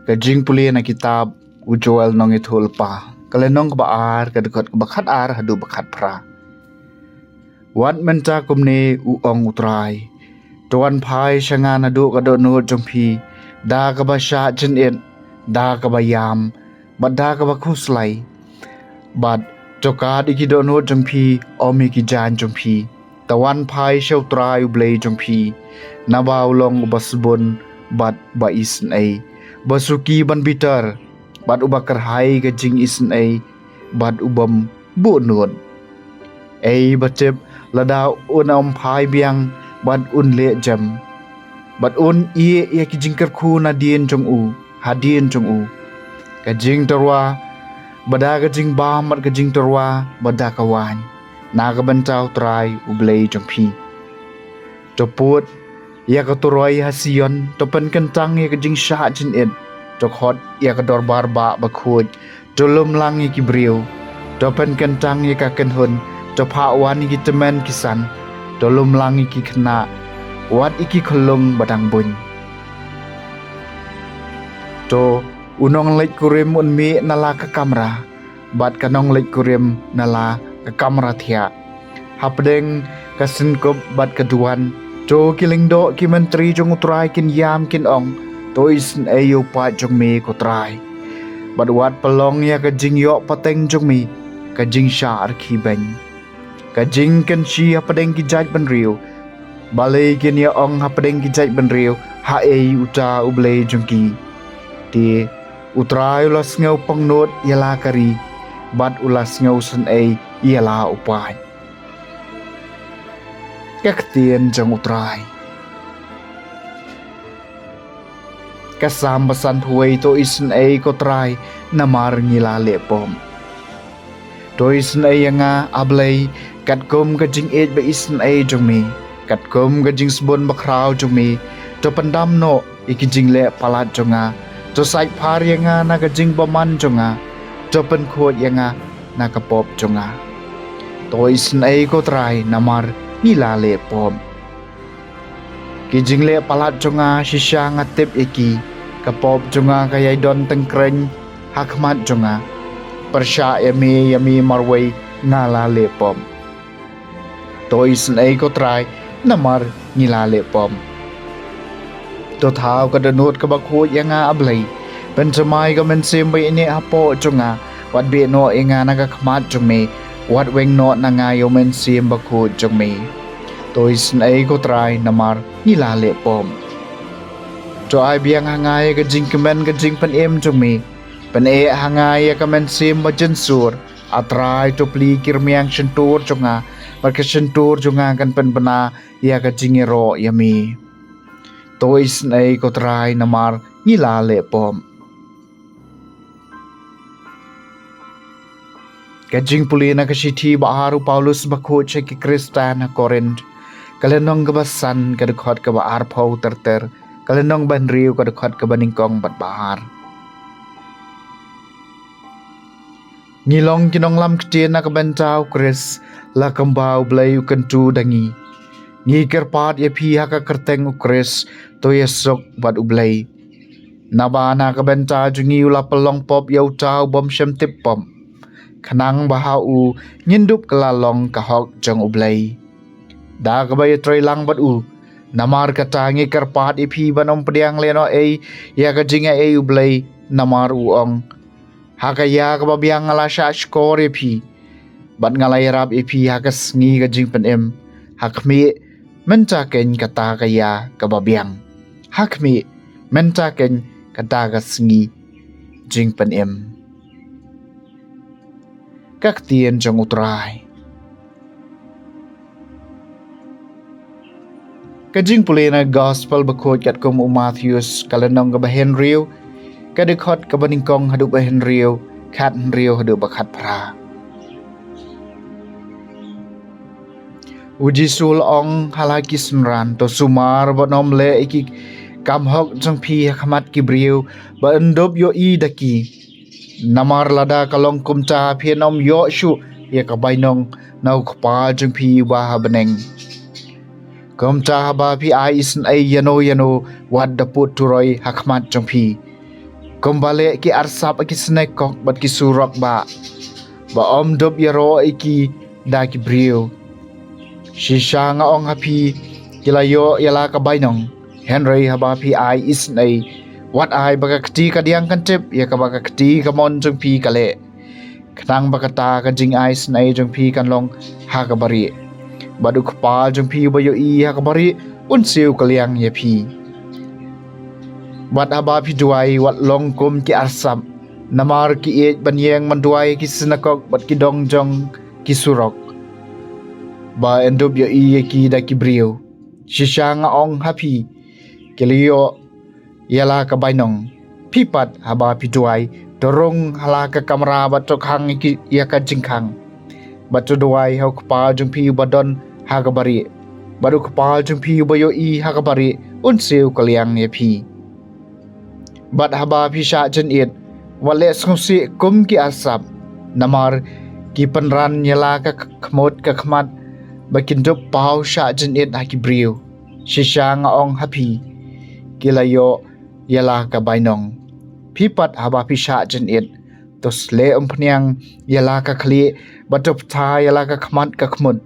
Kajing puli na kitab ujual nong itul pa. Kalenong kabaar kadukot bakat ar hadu bakat pra. Wat menta kumne uong utrai. Tuan pai syangan hadu kado nuhut jompi. Da kabasya jenit. Da kabayam. Bad da kabakuslay. Bad jokad iki do nuhut jompi. Omi ki jan jompi. Tawan pai syau trai ublay jompi. Nabaw long ubasbon. Bad ba isen ay. Basuki ban bitar. Bad ubakar hai kajing isen ay. Bad ubam bu nun. Ay batip lada un pai biang. Bad un le jam. Bad un iye ya kijing kerku na dien jong u. Hadien jong u. Kajing terwa. Bada kajing bam mat kajing terwa. Bada kawan. Naga bentau trai ublay jong pi. Toput. Ya keturoi hasion. Topen kentang ya kajing syah jinit. Tokhot ya kedor barba bakut. Tolum lang ya kibriu. Topen kentang ya kakenhun. Topa wan iki temen kisan. Tolum lang iki kena. Wat iki kolong badang bun. To unong lek kurim unmi nala ke kamera. Bat kanong lek kurim nala ke kamera thia. Hapdeng kasenkop bat keduan. To kiling do ki menteri jong utrai kin yam kin ong. To isen ayo pat jong me ko trai. Bat wat pelong ya kajing yok pateng jong me. Kajing syar ki beng. Kajing kan si hapadeng ki jaj ban riu. Balai kin ya ong hapadeng ki jaj ban riu. Ha ei uta ublay jong ki. Di utrai ulas ngau pangnot yala kari. Bat ulas ngau sen ei yala upai. Kaktien jong utrai. Kasam basan huay to isen ay ko try na mar ngila lepom. To isen ay nga ablay katkom kajing eight ba isen ay jong me. Katkom kajing sbon bakraw jong me. To pandam no ikijing le palat jong nga. To saik par nga na kajing baman jong nga. To penkot nga na kapop jong nga. To isen ay ko try na mar ngila lepom. Kijing le palat jong nga sisya nga tip iki. Kapop junga kayay don tengkreng hakmat junga. Persya yami marway ngalale pom. Tois na ko try namar ngilale pom. To thaw kadanut kabakho nga ablay. Pensamay ka mensim bay ini hapo junga. Wat bi no nga nagakmat jumi. Wat weng no na nga yo mensim bakho jumi. Tois na ko try namar ngilale pom. To ay biang hangay kajing kemen kajing penem jumi. Pene hangay kamen sim majensur. Atray to pli kirmiang sentur jonga. Marka sentur jonga kan penbena ya kajing ero yami. To isnay ko try namar ngilale pom. Kajing puli na kasiti baaru Paulus bakut ki Kristan na Korint. Kalenong gabasan kadukot ka baar pau terter. Kalenong banriu kadukot ka baningkong bat bahar. Ngilong kinong lam ketien na kabentau Kris la kembau blayu kentu dangi. Ngi kerpat ya pihak ka kerteng ukris to yesok bat ublay. Nabana kabenta jungi ula pelong pop yau tau bom syem tip pom. Kanang bahau nyindup kelalong kahok jong ublay. Da kabaya troy lang bat u. Namar katangi kerpat ipi banom pediang leno ya kajinga ublay namar uong. Hakaya kababiang ngalasya skor ipi. Bat ngalay rap ipi hakas ngi kajing penem. Hakmi mentaken kata kaya kababiang. Hakmi mentaken kata kasngi jing penem. Kaktien jong utray. Kajing puli na gospel bakot kat kum Matthews kalenong kabahen riu. Kadikot kabaningkong hadu bahen riu. Kat riu hadu bakat pra. Uji sul ong halaki semran to sumar banom le iki kamhok jong pi hakamat kibriu ba endop yo i daki. Namar lada kalong kumca pienom yo shu ya kabainong nau kpa jong pi wa beneng. Kumca haba pi ai isen ai yano wad daput turoi hakamat jong pi. Kembali ki arsap ki snekok bat ki surok ba om dop yaro iki da ki brio. Shisha nga ong hapi kilayo yala ka bainong. Henry haba pi ai isnay wat ai baga kti ka diang kan tip ya ka baga kti ka mon jong pi kale. Kanang baga ta ka jing ai snay jong pi kan long ha ka bari. Badu kpa jong pi bayo i ha ka bari un siu kaliang ya pi. Wat haba pi duai wat long kum ki arsam namar ki e banyeng manduai ki sinakok bat ki dong jong ki surok ba endop yo i ki da ki brio shisha nga ong happy kiliyo yala ka bainong pipat haba pi duai dorong hala ka kamera bat tok hang ki ya ka jingkang bat duai hau kpa jong pi badon ha ka bari baru kpa jong pi bayo i ha ka bari un siu kaliang ye pi. Bat haba pisha jen it wale sungsi kum ki asap namar ki penran yala ka kmot ka khmat bakin dup pau sha jen it ha ki brio shisha nga ong happy kilayo yala ka bainong pipat haba pisha jen it tos le umpnyang yala ka khli batup tha yala ka khmat ka khmut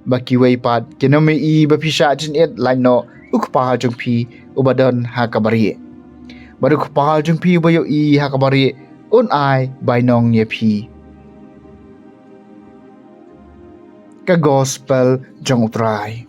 baki wei pat kinomi i ba pisha jen it laino ukpa jung pi ubadon ha ka bari baru kepal jung pi bayo i ha kabari un ai bainong ye pi ka gospel jong utrai